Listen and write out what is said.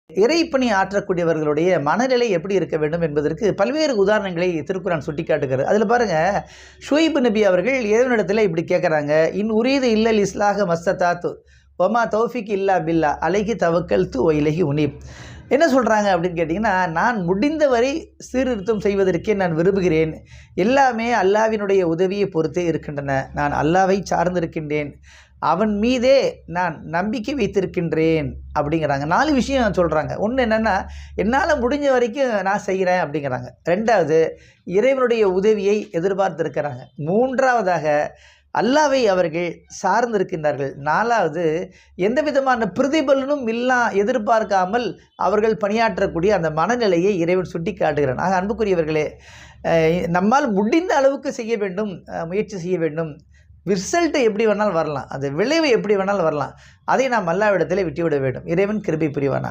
இறைப்பணி ஆற்றக்கூடியவர்களுடைய மனநிலை எப்படி இருக்க வேண்டும் என்பதற்கு பல்வேறு உதாரணங்களை திருக்குரான் சுட்டிக்காட்டுகிறது. அதில் பாருங்கள், ஷுவைப் நபி அவர்கள் இறைவனிடத்தில் இப்படி கேட்குறாங்க, இன் உரீது இல்லல் இஸ்லாக மஸ்ததாத்து ஒமா தௌஃபிக் இல்லா பில்லா அலைகி தவக்கல்து ஒ இலைஹி உனீப். என்ன சொல்கிறாங்க அப்படின்னு கேட்டிங்கன்னா, நான் முடிந்தவரை சீர்திருத்தம் செய்வதற்கே நான் விரும்புகிறேன், எல்லாமே அல்லாஹ்வினுடைய உதவியை பொறுத்தே இருக்கின்றன, நான் அல்லாஹ்வை சார்ந்திருக்கின்றேன், அவன் மீதே நான் நம்பிக்கை வைத்திருக்கின்றேன் அப்படிங்கிறாங்க. 4 விஷயம் சொல்கிறாங்க. ஒன்று என்னென்னா, என்னால் முடிஞ்ச வரைக்கும் நான் செய்கிறேன் அப்படிங்கிறாங்க. 2வது, இறைவனுடைய உதவியை எதிர்பார்த்திருக்கிறாங்க. 3வதாக, அல்லாஹ்வை அவர்கள் சார்ந்திருக்கின்றார்கள். 4வது, எந்த விதமான பிரதிபலனும் எதிர்பார்க்காமல் அவர்கள் பணியாற்றக்கூடிய அந்த மனநிலையை இறைவன் சுட்டி காட்டுகிறான். ஆக அன்புக்குரியவர்களே, நம்மால் முடிந்த அளவுக்கு செய்ய வேண்டும், முயற்சி செய்ய வேண்டும். ரிசல்ட்டு எப்படி வேணாலும் வரலாம், அந்த விளைவு எப்படி வேணாலும் வரலாம், அதை நாம் அல்லாஹ்விடத்திலே விட்டுவிட வேண்டும். இறைவன் கிருபை புரிவானாக.